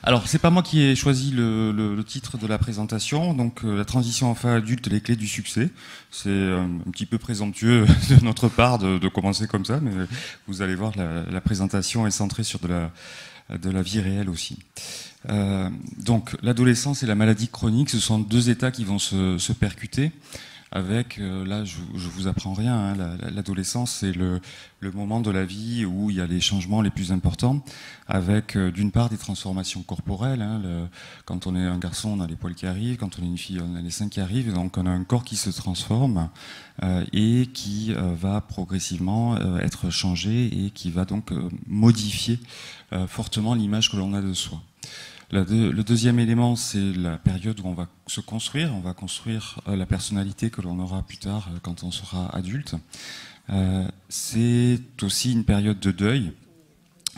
Alors, c'est pas moi qui ai choisi le titre de la présentation. Donc, la transition enfant-adulte, les clés du succès. C'est un petit peu présomptueux de notre part de commencer comme ça, mais vous allez voir, la présentation est centrée sur de la vie réelle aussi. Donc, l'adolescence et la maladie chronique, ce sont deux états qui vont se percuter. Avec, là, je vous apprends rien, hein, l'adolescence, c'est le moment de la vie où il y a les changements les plus importants, avec d'une part des transformations corporelles. Hein, quand on est un garçon, on a les poils qui arrivent, quand on est une fille, on a les seins qui arrivent, donc on a un corps qui se transforme et qui va progressivement être changé et qui va donc modifier fortement l'image que l'on a de soi. Le deuxième élément, c'est la période où on va se construire. On va construire la personnalité que l'on aura plus tard quand on sera adulte. C'est aussi une période de deuil.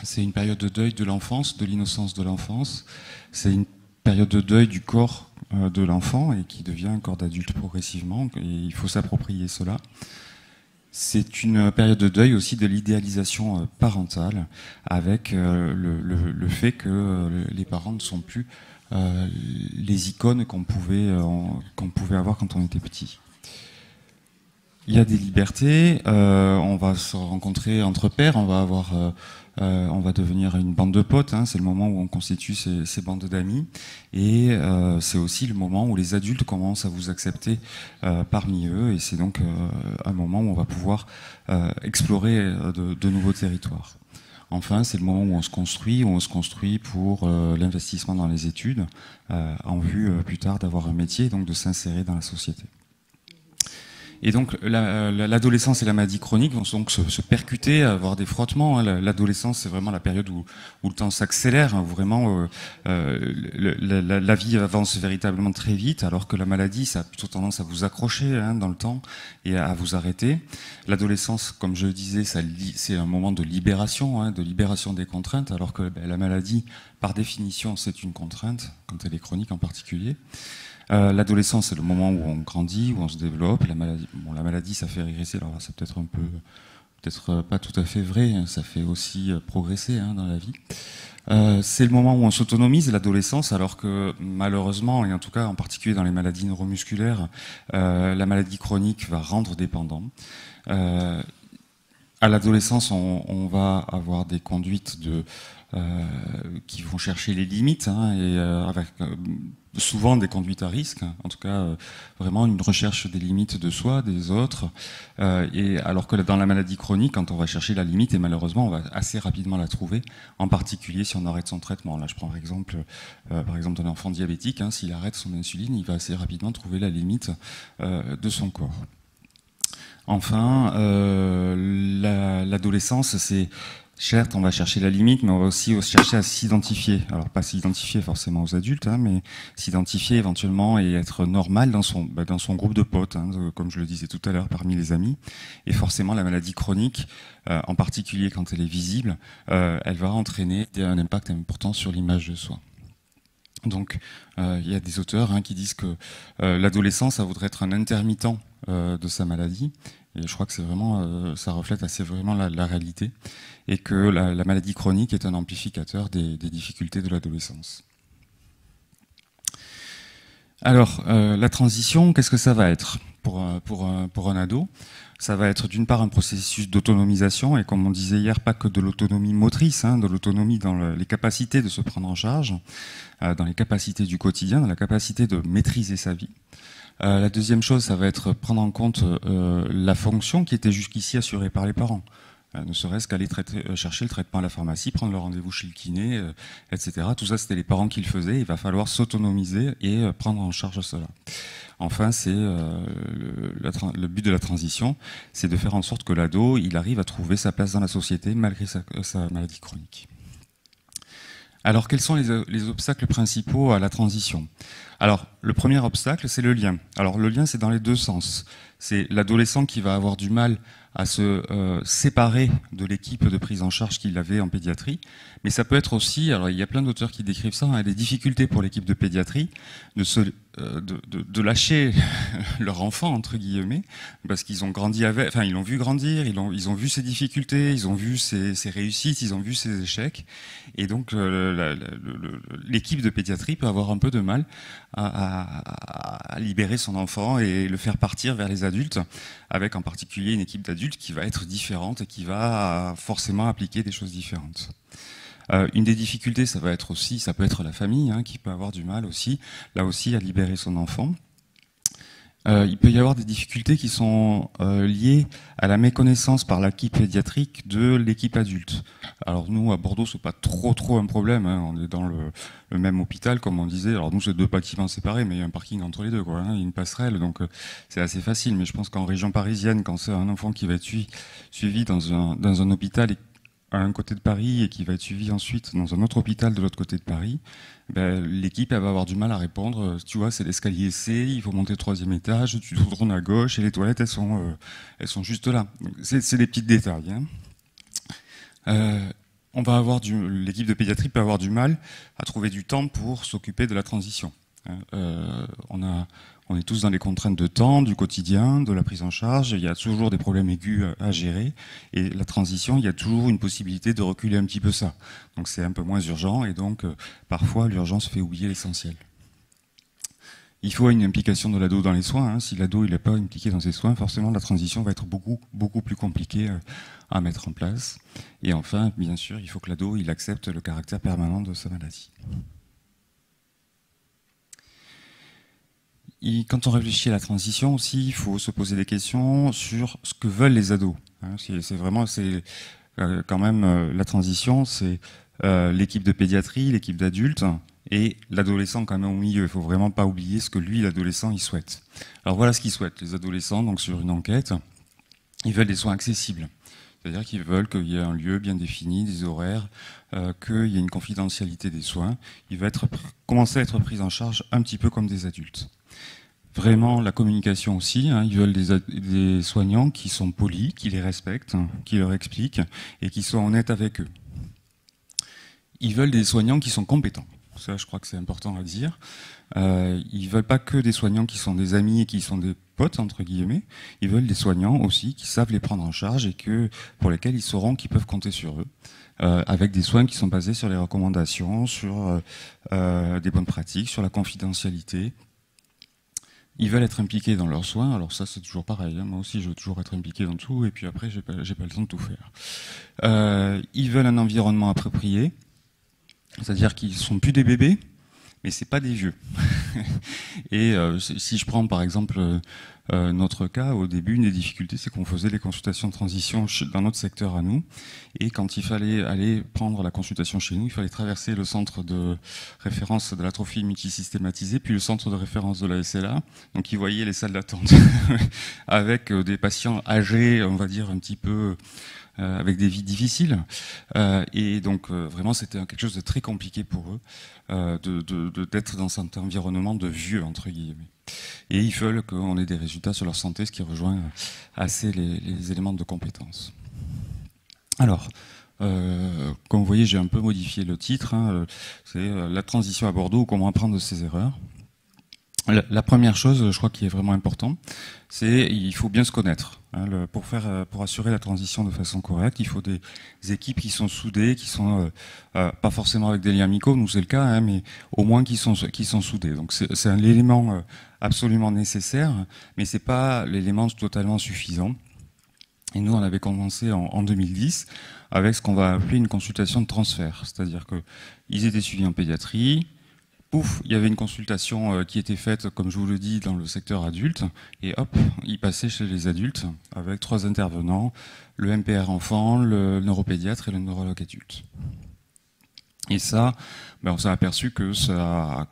C'est une période de deuil de l'enfance, de l'innocence de l'enfance. C'est une période de deuil du corps de l'enfant et qui devient un corps d'adulte progressivement. Et il faut s'approprier cela. C'est une période de deuil aussi de l'idéalisation parentale, avec le fait que les parents ne sont plus les icônes qu'on pouvait avoir quand on était petit. Il y a des libertés, on va se rencontrer entre pairs, on va devenir une bande de potes, hein, c'est le moment où on constitue ces bandes d'amis, et c'est aussi le moment où les adultes commencent à vous accepter parmi eux, et c'est donc un moment où on va pouvoir explorer de nouveaux territoires. Enfin, c'est le moment où on se construit pour l'investissement dans les études, en vue plus tard d'avoir un métier, et donc de s'insérer dans la société. Et donc l'adolescence et la maladie chronique vont donc se percuter, avoir des frottements. L'adolescence, c'est vraiment la période où le temps s'accélère, hein, où vraiment la vie avance véritablement très vite, alors que la maladie, ça a plutôt tendance à vous accrocher, hein, dans le temps et à vous arrêter. L'adolescence, comme je le disais, c'est un moment de libération, hein, des contraintes, alors que la maladie, par définition, c'est une contrainte, quand elle est chronique en particulier. L'adolescence, c'est le moment où on grandit, où on se développe. La maladie, ça fait régresser. Alors c'est peut-être pas tout à fait vrai. Hein, ça fait aussi progresser, hein, dans la vie. C'est le moment où on s'autonomise, l'adolescence, alors que malheureusement, et en tout cas en particulier dans les maladies neuromusculaires, la maladie chronique va rendre dépendant. À l'adolescence, on va avoir des conduites qui vont chercher les limites, hein, et avec souvent des conduites à risque, en tout cas vraiment une recherche des limites de soi, des autres, et alors que dans la maladie chronique, quand on va chercher la limite, et malheureusement on va assez rapidement la trouver, en particulier si on arrête son traitement. Là je prends par exemple un enfant diabétique, hein, s'il arrête son insuline, il va assez rapidement trouver la limite de son corps. Enfin, l'adolescence, c'est certes, on va chercher la limite, mais on va aussi chercher à s'identifier. Alors pas s'identifier forcément aux adultes, hein, mais s'identifier éventuellement et être normal dans son groupe de potes, hein, comme je le disais tout à l'heure, parmi les amis. Et forcément, la maladie chronique, en particulier quand elle est visible, elle va entraîner un impact important sur l'image de soi. Donc, il y a des auteurs, hein, qui disent que l'adolescence, ça voudrait être un intermittent de sa maladie. Et je crois que c'est vraiment, ça reflète assez vraiment la réalité, et que la maladie chronique est un amplificateur des difficultés de l'adolescence. Alors, la transition, qu'est-ce que ça va être pour un ado? Ça va être d'une part un processus d'autonomisation, et comme on disait hier, pas que de l'autonomie motrice, hein, de l'autonomie dans les capacités de se prendre en charge, dans les capacités du quotidien, dans la capacité de maîtriser sa vie. La deuxième chose, ça va être prendre en compte la fonction qui était jusqu'ici assurée par les parents. Ne serait-ce qu'aller chercher le traitement à la pharmacie, prendre le rendez-vous chez le kiné, etc. Tout ça, c'était les parents qui le faisaient. Il va falloir s'autonomiser et prendre en charge cela. Enfin, c'est le but de la transition, c'est de faire en sorte que l'ado, il arrive à trouver sa place dans la société malgré sa maladie chronique. Alors, quels sont les obstacles principaux à la transition? Alors, le premier obstacle, c'est le lien. Alors, le lien, c'est dans les deux sens. C'est l'adolescent qui va avoir du mal à se séparer de l'équipe de prise en charge qu'il avait en pédiatrie. Mais ça peut être aussi, alors il y a plein d'auteurs qui décrivent ça, hein, des difficultés pour l'équipe de pédiatrie de lâcher leur enfant, entre guillemets, parce qu'ils ont grandi avec, enfin ils l'ont vu grandir, ils ont vu ses difficultés, ils ont vu ses réussites, ils ont vu ses échecs. Et donc l'équipe de pédiatrie peut avoir un peu de mal à libérer son enfant et le faire partir vers les adultes, avec en particulier une équipe d'adultes qui va être différente et qui va forcément appliquer des choses différentes. Une des difficultés, ça peut être la famille, hein, qui peut avoir du mal aussi, là aussi, à libérer son enfant. Il peut y avoir des difficultés qui sont liées à la méconnaissance par l'équipe pédiatrique de l'équipe adulte. Alors nous, à Bordeaux, c'est pas trop un problème, hein. On est dans le même hôpital, comme on disait. Alors nous, c'est 2 bâtiments séparés, mais il y a un parking entre les deux, quoi, hein. Il y a une passerelle, donc c'est assez facile. Mais je pense qu'en région parisienne, quand c'est un enfant qui va être suivi dans un hôpital à un côté de Paris et qui va être suivi ensuite dans un autre hôpital de l'autre côté de Paris, ben, l'équipe elle va avoir du mal à répondre. Tu vois, c'est l'escalier C, il faut monter au 3e étage, tu tournes à gauche et les toilettes elles sont juste là. C'est des petits détails, hein. L'équipe de pédiatrie peut avoir du mal à trouver du temps pour s'occuper de la transition. On est tous dans les contraintes de temps, du quotidien, de la prise en charge. Il y a toujours des problèmes aigus à gérer. Et la transition, il y a toujours une possibilité de reculer un petit peu ça. Donc c'est un peu moins urgent et donc parfois l'urgence fait oublier l'essentiel. Il faut une implication de l'ado dans les soins, hein. Si l'ado il n'est pas impliqué dans ses soins, forcément la transition va être beaucoup plus compliquée à mettre en place. Et enfin, bien sûr, il faut que l'ado il accepte le caractère permanent de sa maladie. Quand on réfléchit à la transition aussi, il faut se poser des questions sur ce que veulent les ados. Quand même la transition, c'est l'équipe de pédiatrie, l'équipe d'adultes et l'adolescent quand même au milieu. Il faut vraiment pas oublier ce que lui, l'adolescent, il souhaite. Alors voilà ce qu'ils souhaitent les adolescents. Donc sur une enquête, ils veulent des soins accessibles. C'est-à-dire qu'ils veulent qu'il y ait un lieu bien défini, des horaires, qu'il y ait une confidentialité des soins. Ils veulent commencer à être pris en charge un petit peu comme des adultes. Vraiment la communication aussi, hein, ils veulent des soignants qui sont polis, qui les respectent, qui leur expliquent et qui soient honnêtes avec eux. Ils veulent des soignants qui sont compétents. Ça, je crois que c'est important à dire. Ils veulent pas que des soignants qui sont des amis et qui sont des potes, entre guillemets. Ils veulent des soignants aussi qui savent les prendre en charge et pour lesquels ils sauront qu'ils peuvent compter sur eux. Avec des soins qui sont basés sur les recommandations, sur des bonnes pratiques, sur la confidentialité. Ils veulent être impliqués dans leurs soins, alors ça c'est toujours pareil, hein. Moi aussi je veux toujours être impliqué dans tout, et puis après j'ai pas le temps de tout faire. Ils veulent un environnement approprié, c'est-à-dire qu'ils sont plus des bébés, mais c'est pas des vieux. Et si je prends par exemple notre cas, au début, une des difficultés, c'est qu'on faisait les consultations de transition dans notre secteur à nous, et quand il fallait aller prendre la consultation chez nous, il fallait traverser le centre de référence de l'atrophie multisystématisée, puis le centre de référence de la SLA, donc ils voyaient les salles d'attente avec des patients âgés, on va dire un petit peu avec des vies difficiles, et donc vraiment c'était quelque chose de très compliqué pour eux d'être dans cet environnement de vieux entre guillemets. Et ils veulent qu'on ait des résultats sur leur santé, ce qui rejoint assez les éléments de compétences. Alors, comme vous voyez, j'ai un peu modifié le titre, hein, c'est la transition à Bordeaux, comment apprendre de ses erreurs. La première chose, je crois, qui est vraiment important, c'est il faut bien se connaître. Hein, pour assurer la transition de façon correcte, il faut des équipes qui sont soudées, qui sont pas forcément avec des liens amicaux, nous c'est le cas, hein, mais au moins qui sont soudées. Donc c'est un élément absolument nécessaire, mais c'est pas l'élément totalement suffisant. Et nous, on avait commencé en 2010 avec ce qu'on va appeler une consultation de transfert, c'est-à-dire que ils étaient suivis en pédiatrie. Pouf, il y avait une consultation qui était faite, comme je vous le dis, dans le secteur adulte, et hop, ils passaient chez les adultes avec 3 intervenants, le MPR enfant, le neuropédiatre et le neurologue adulte. Et ça, on s'est aperçu que ça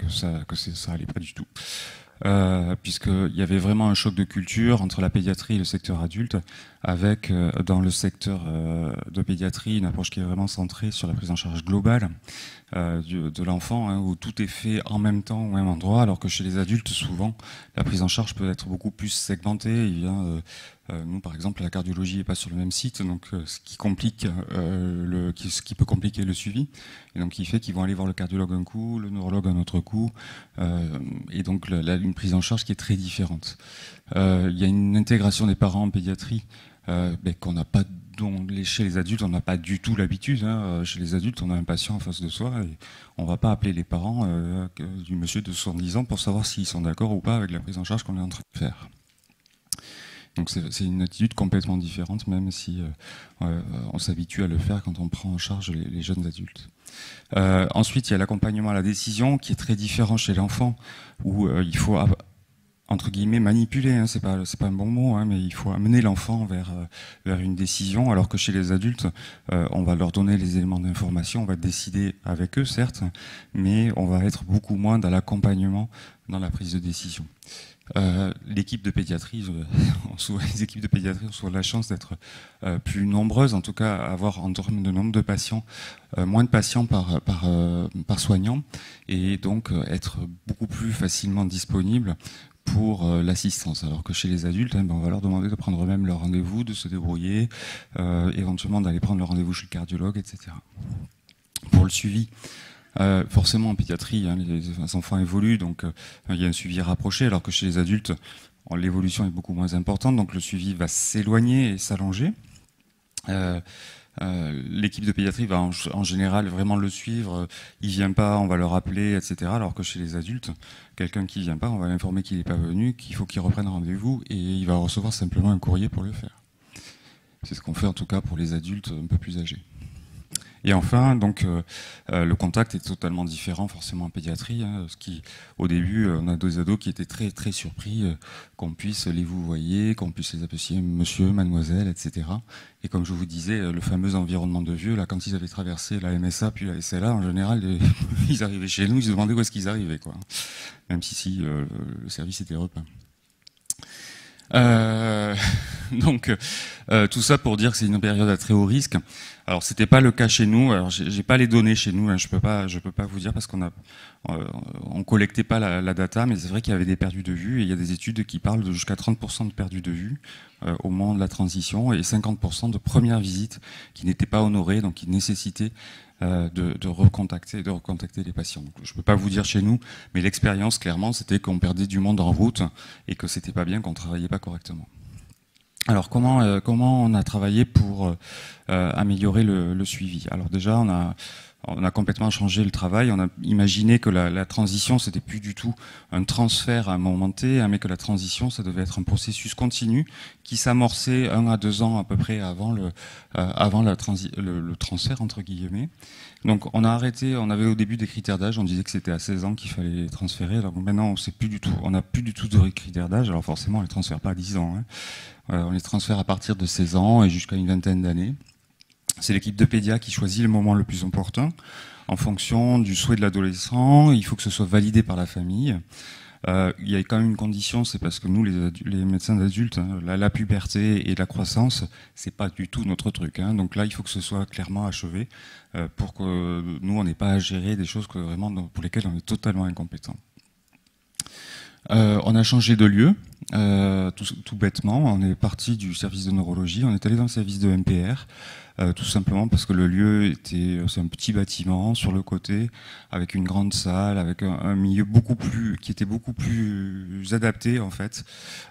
allait pas du tout. Puisqu'il y avait vraiment un choc de culture entre la pédiatrie et le secteur adulte, avec dans le secteur de pédiatrie une approche qui est vraiment centrée sur la prise en charge globale de l'enfant, hein, où tout est fait en même temps au même endroit, alors que chez les adultes, souvent, la prise en charge peut être beaucoup plus segmentée. Il vient Nous, par exemple, la cardiologie n'est pas sur le même site, donc ce qui complique, ce qui peut compliquer le suivi, et donc qui fait qu'ils vont aller voir le cardiologue un coup, le neurologue un autre coup, et donc une prise en charge qui est très différente. Il y a une intégration des parents en pédiatrie qu'on n'a pas, chez les adultes, on n'a pas du tout l'habitude. Chez les adultes, on a un patient en face de soi et on ne va pas appeler les parents du monsieur de 70 ans pour savoir s'ils sont d'accord ou pas avec la prise en charge qu'on est en train de faire. Donc c'est une attitude complètement différente, même si on s'habitue à le faire quand on prend en charge les jeunes adultes. Ensuite, il y a l'accompagnement à la décision qui est très différent chez l'enfant, où il faut entre guillemets manipuler, c'est pas un bon mot, mais il faut amener l'enfant vers une décision, alors que chez les adultes, on va leur donner les éléments d'information, on va décider avec eux, certes, mais on va être beaucoup moins dans l'accompagnement dans la prise de décision. L'équipe de pédiatrie, les équipes de pédiatrie ont souvent la chance d'être plus nombreuses, en tout cas avoir en termes de nombre de patients, moins de patients par soignant, et donc être beaucoup plus facilement disponible pour l'assistance. Alors que chez les adultes, on va leur demander de prendre eux-mêmes leur rendez-vous, de se débrouiller, éventuellement d'aller prendre le rendez-vous chez le cardiologue, etc. Pour le suivi, forcément en pédiatrie, les enfants évoluent, donc il y a un suivi rapproché, alors que chez les adultes, l'évolution est beaucoup moins importante, donc le suivi va s'éloigner et s'allonger. L'équipe de pédiatrie va en général vraiment le suivre, il vient pas, on va le rappeler, etc. Alors que chez les adultes, quelqu'un qui vient pas, on va l'informer qu'il n'est pas venu, qu'il faut qu'il reprenne rendez-vous, et il va recevoir simplement un courrier pour le faire. C'est ce qu'on fait en tout cas pour les adultes un peu plus âgés. Et enfin, donc, le contact est totalement différent forcément en pédiatrie. Ce qui, au début, on a deux ados qui étaient très très surpris qu'on puisse les vouvoyer, qu'on puisse les appeler monsieur, mademoiselle, etc. Et comme je vous disais, le fameux environnement de vieux, là, quand ils avaient traversé la MSA puis la SLA, en général, ils arrivaient chez nous, ils se demandaient où est-ce qu'ils arrivaient, quoi. Même si le service était repeint. Donc tout ça pour dire que c'est une période à très haut risque. Alors c'était pas le cas chez nous. Alors j'ai pas les données chez nous. Je peux pas vous dire parce on collectait pas la data, mais c'est vrai qu'il y avait des perdus de vue et il y a des études qui parlent de jusqu'à 30% de perdus de vue au moment de la transition et 50% de premières visites qui n'étaient pas honorées, donc qui nécessitaient de recontacter les patients. Donc, je peux pas vous dire chez nous, mais l'expérience clairement c'était qu'on perdait du monde en route et que c'était pas bien, qu'on travaillait pas correctement. Alors comment on a travaillé pour améliorer le suivi? Alors déjà on a complètement changé le travail. On a imaginé que la transition c'était plus du tout un transfert à un moment T, mais que la transition ça devait être un processus continu qui s'amorçait 1 à 2 ans à peu près avant le transfert entre guillemets. Donc on a arrêté, on avait au début des critères d'âge, on disait que c'était à 16 ans qu'il fallait les transférer. Alors maintenant on sait plus du tout, on n'a plus du tout de critères d'âge. Alors forcément on les transfère pas à 10 ans. On les transfère à partir de 16 ans et jusqu'à une vingtaine d'années. C'est l'équipe de pédia qui choisit le moment le plus opportun en fonction du souhait de l'adolescent. Il faut que ce soit validé par la famille. Il y a quand même une condition, c'est parce que nous, les médecins d'adultes, la puberté et la croissance, c'est pas du tout notre truc. Donc là, il faut que ce soit clairement achevé pour que nous, on n'ait pas à gérer des choses pour lesquelles on est totalement incompétent. On a changé de lieu, tout bêtement. On est parti du service de neurologie, on est allé dans le service de MPR, tout simplement parce que le lieu c'est un petit bâtiment sur le côté, avec une grande salle, avec un milieu qui était beaucoup plus adapté en fait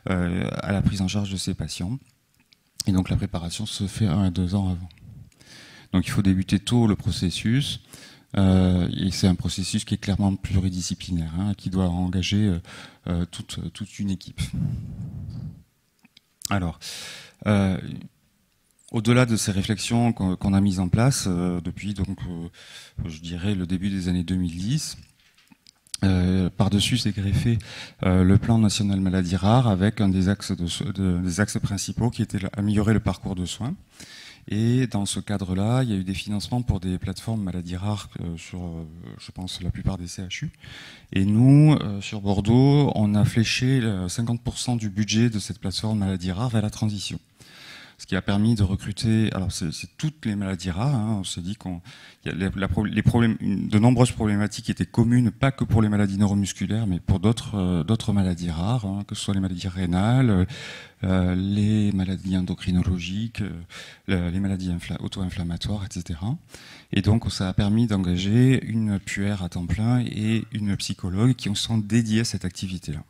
à la prise en charge de ces patients. Et donc la préparation se fait 1 à 2 ans avant. Donc il faut débuter tôt le processus. Et c'est un processus qui est clairement pluridisciplinaire, qui doit engager toute une équipe. Alors, au-delà de ces réflexions qu'on a mises en place depuis, je dirais, le début des années 2010, par-dessus s'est greffé le plan national maladies rares avec un des axes principaux qui était améliorer le parcours de soins. Et dans ce cadre-là, il y a eu des financements pour des plateformes maladies rares sur, je pense, la plupart des CHU. Et nous, sur Bordeaux, on a fléché 50% du budget de cette plateforme maladies rares vers la transition. ce qui a permis de recruter. Alors c'est toutes les maladies rares. Hein, on s'est dit qu'il y a les problèmes, de nombreuses problématiques étaient communes, pas que pour les maladies neuromusculaires, mais pour d'autres maladies rares, hein, que ce soit les maladies rénales, les maladies endocrinologiques, les maladies auto-inflammatoires, etc. Et donc ça a permis d'engager une puère à temps plein et une psychologue qui sont dédiés à cette activité-là.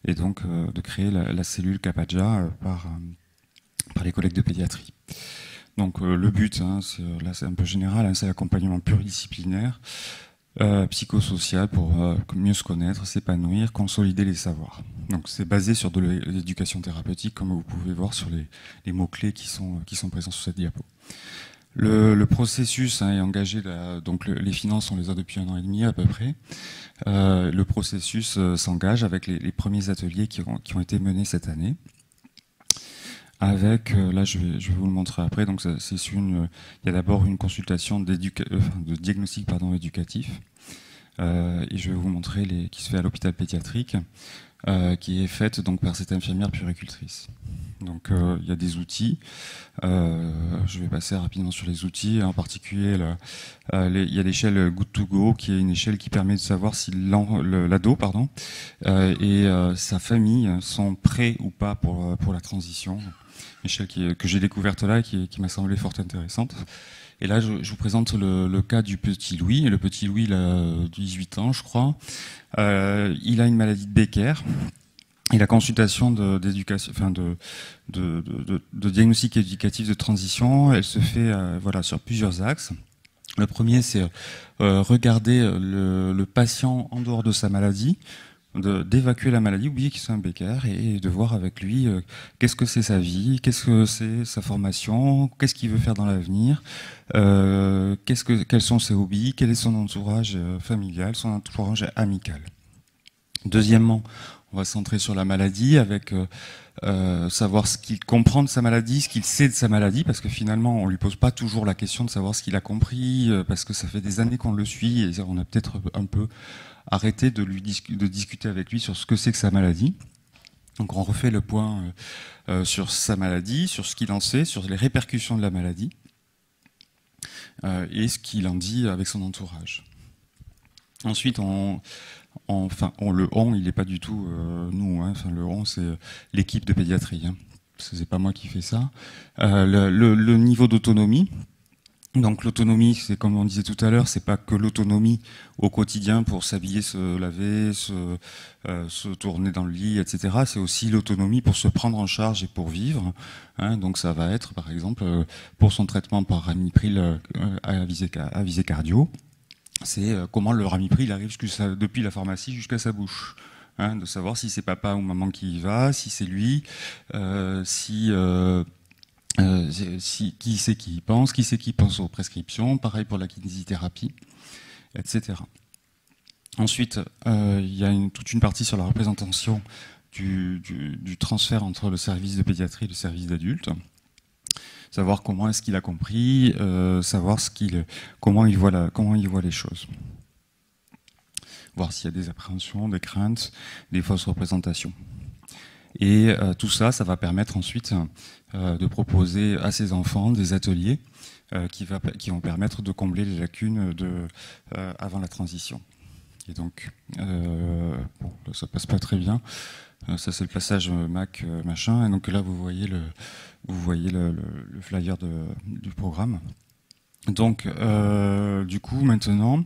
Et donc de créer la cellule CAPADJA par les collègues de pédiatrie. Donc le but, hein, là c'est un peu général, hein, c'est l'accompagnement pluridisciplinaire, psychosocial pour mieux se connaître, s'épanouir, consolider les savoirs. Donc c'est basé sur de l'éducation thérapeutique, comme vous pouvez voir sur les mots-clés qui sont présents sur cette diapo. Le processus, hein, est engagé, donc les finances, on les a depuis 1 an et demi à peu près. Le processus s'engage avec les premiers ateliers qui ont été menés cette année. Avec, là je vais vous le montrer après, donc c'est sur il y a d'abord une consultation de diagnostic éducatif, et je vais vous montrer qui se fait à l'hôpital pédiatrique, qui est faite donc par cette infirmière puéricultrice. Donc il y a des outils, je vais passer rapidement sur les outils, en particulier il y a l'échelle Good to Go, qui est une échelle qui permet de savoir si l'ado et sa famille sont prêts ou pas pour la transition. Échelle que j'ai découverte là et qui m'a semblé fort intéressante. Et là, je vous présente le cas du petit Louis. Le petit Louis, il a 18 ans, je crois. Il a une maladie de Becker. Et la consultation de diagnostic éducatif de transition, elle se fait sur plusieurs axes. Le premier, c'est regarder le patient en dehors de sa maladie, d'évacuer la maladie, oublier qu'il soit un Becker, et de voir avec lui qu'est-ce que c'est sa vie, qu'est-ce que c'est sa formation, qu'est-ce qu'il veut faire dans l'avenir, quels sont ses hobbies, quel est son entourage familial, son entourage amical. Deuxièmement, on va se centrer sur la maladie avec savoir ce qu'il comprend de sa maladie, ce qu'il sait de sa maladie, parce que finalement on lui pose pas toujours la question de savoir ce qu'il a compris, parce que ça fait des années qu'on le suit et on a peut-être un peu arrêté de discuter avec lui sur ce que c'est que sa maladie. Donc on refait le point sur sa maladie, sur ce qu'il en sait, sur les répercussions de la maladie et ce qu'il en dit avec son entourage. Ensuite, le on, il n'est pas du tout nous. Hein. Enfin, le on, c'est l'équipe de pédiatrie. Hein. C'est pas moi qui fais ça. Le niveau d'autonomie. Donc l'autonomie, c'est comme on disait tout à l'heure, c'est pas que l'autonomie au quotidien pour s'habiller, se laver, se tourner dans le lit, etc. C'est aussi l'autonomie pour se prendre en charge et pour vivre. Hein. Donc ça va être, par exemple, pour son traitement par ramipril à visée cardio. C'est comment le ramipril arrive depuis la pharmacie jusqu'à sa bouche. Hein, de savoir si c'est papa ou maman qui y va, si c'est lui, qui c'est qui y pense, qui c'est qui pense aux prescriptions, pareil pour la kinésithérapie, etc. Ensuite, il y a toute une partie sur la représentation du transfert entre le service de pédiatrie et le service d'adulte. Savoir comment est-ce qu'il a compris, savoir comment il voit les choses. Voir s'il y a des appréhensions, des craintes, des fausses représentations. Et tout ça, ça va permettre ensuite de proposer à ces enfants des ateliers qui vont permettre de combler les lacunes avant la transition. Et donc, bon, là, ça passe pas très bien. Ça, c'est le passage Mac machin. Et donc là, vous voyez le flyer du programme. Donc, du coup, maintenant,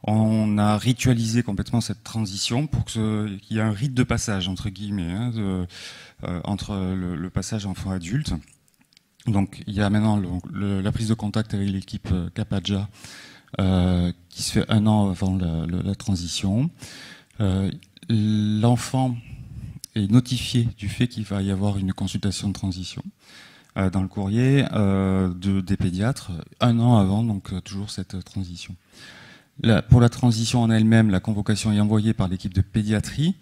on a ritualisé complètement cette transition pour qu'il y ait un rite de passage, entre guillemets, hein, entre le passage enfant-adulte. Donc, il y a maintenant la prise de contact avec l'équipe CAPADJA qui se fait 1 an avant la transition. L'enfant est notifié du fait qu'il va y avoir une consultation de transition dans le courrier des pédiatres 1 an avant, donc toujours cette transition. Pour la transition en elle-même, la convocation est envoyée par l'équipe de pédiatrie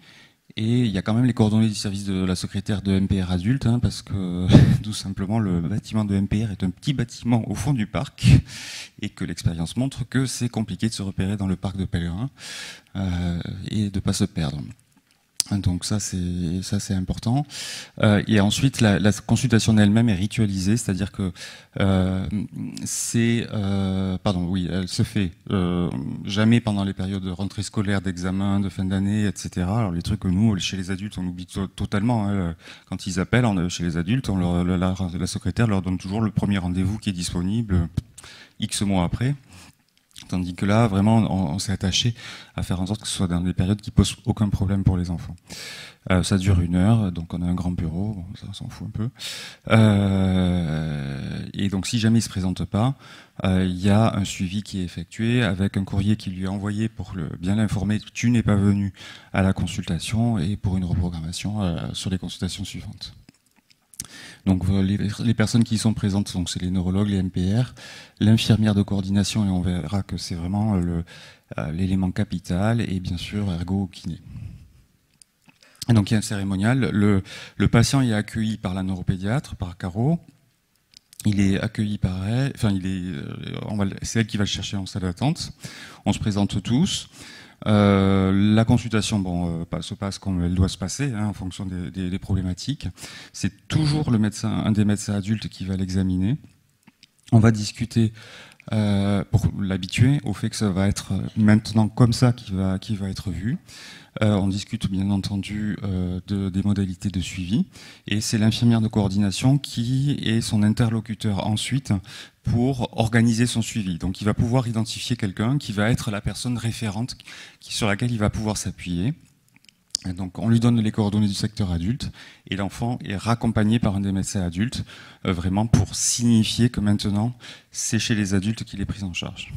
et il y a quand même les coordonnées du service de la secrétaire de MPR adulte, hein, parce que tout simplement le bâtiment de MPR est un petit bâtiment au fond du parc et que l'expérience montre que c'est compliqué de se repérer dans le parc de pèlerins et de ne pas se perdre. Donc ça c'est important. Et ensuite la consultation elle-même est ritualisée, c'est-à-dire que elle se fait jamais pendant les périodes de rentrée scolaire, d'examen, de fin d'année, etc. Alors les trucs que nous chez les adultes on oublie totalement. Hein. Quand ils appellent chez les adultes, la secrétaire leur donne toujours le premier rendez-vous qui est disponible X mois après. Tandis que là, vraiment, on s'est attaché à faire en sorte que ce soit dans des périodes qui posent aucun problème pour les enfants. Ça dure 1 heure, donc on a un grand bureau, bon, ça on s'en fout un peu. Et donc si jamais il se présente pas, il y a un suivi qui est effectué avec un courrier qui lui est envoyé pour bien l'informer que tu n'es pas venu à la consultation et pour une reprogrammation sur les consultations suivantes. Donc les personnes qui y sont présentes, donc c'est les neurologues, les MPR, l'infirmière de coordination, et on verra que c'est vraiment l'élément capital, et bien sûr ergo kiné. Et donc il y a un cérémonial. Le patient est accueilli par la neuropédiatre, par Caro. Il est accueilli par elle, enfin c'est elle qui va le chercher en salle d'attente. On se présente tous. La consultation se passe comme elle doit se passer, hein, en fonction des problématiques. C'est toujours un des médecins adultes qui va l'examiner. On va discuter pour l'habituer au fait que ça va être maintenant comme ça qui va être vu. On discute bien entendu des modalités de suivi, et c'est l'infirmière de coordination qui est son interlocuteur ensuite pour organiser son suivi. Donc il va pouvoir identifier quelqu'un qui va être la personne référente sur laquelle il va pouvoir s'appuyer. Et donc on lui donne les coordonnées du secteur adulte, et l'enfant est raccompagné par un des médecins adultes, vraiment pour signifier que maintenant c'est chez les adultes qu'il est pris en charge.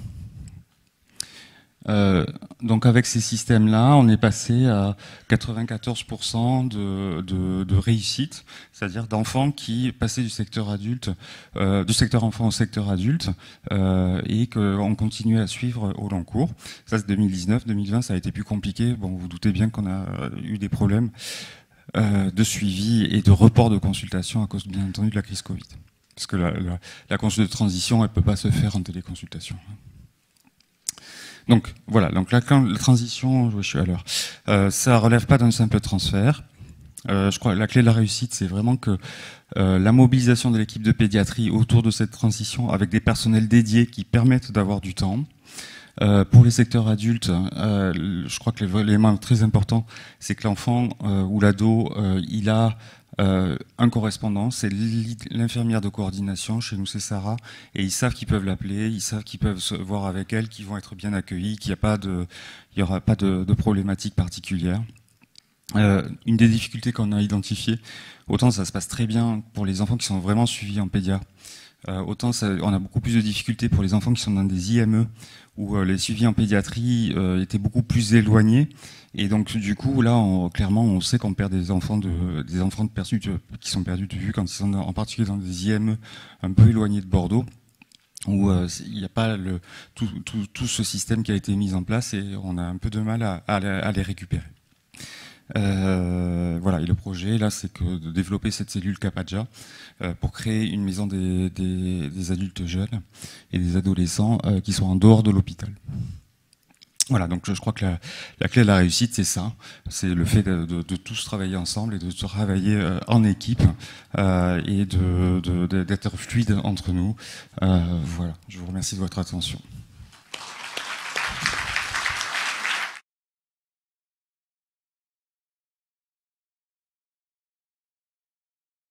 Donc avec ces systèmes-là, on est passé à 94% de réussite, c'est-à-dire d'enfants qui passaient du secteur adulte, du secteur enfant au secteur adulte, et qu'on continuait à suivre au long cours. Ça c'est 2019, 2020 ça a été plus compliqué. Bon, vous vous doutez bien qu'on a eu des problèmes de suivi et de report de consultation à cause bien entendu de la crise Covid. Parce que la consulte de transition, elle peut pas se faire en téléconsultation. Donc voilà, donc la transition, je suis à l'heure. Ça relève pas d'un simple transfert. Je crois que la clé de la réussite, c'est vraiment que la mobilisation de l'équipe de pédiatrie autour de cette transition, avec des personnels dédiés qui permettent d'avoir du temps. Pour les secteurs adultes, je crois que l'élément très important, c'est que l'enfant ou l'ado, il a un correspondant, c'est l'infirmière de coordination, chez nous c'est Sarah, et ils savent qu'ils peuvent l'appeler, ils savent qu'ils peuvent se voir avec elle, qu'ils vont être bien accueillis, qu'il n'y aura pas de problématique particulière. Une des difficultés qu'on a identifiées, autant ça se passe très bien pour les enfants qui sont vraiment suivis en pédia, autant on a beaucoup plus de difficultés pour les enfants qui sont dans des IME, où les suivis en pédiatrie étaient beaucoup plus éloignés. Et donc du coup là, clairement, on sait qu'on perd des enfants qui sont perdus de vue quand ils sont en particulier dans des IME un peu éloignés de Bordeaux, où il n'y a pas tout ce système qui a été mis en place, et on a un peu de mal à les récupérer. Voilà, et le projet là, c'est de développer cette cellule Capadja pour créer une maison des adultes jeunes et des adolescents qui sont en dehors de l'hôpital. Voilà, donc je crois que la clé de la réussite, c'est ça, c'est le fait de tous travailler ensemble et de travailler en équipe et d'être fluide entre nous. Voilà, je vous remercie de votre attention.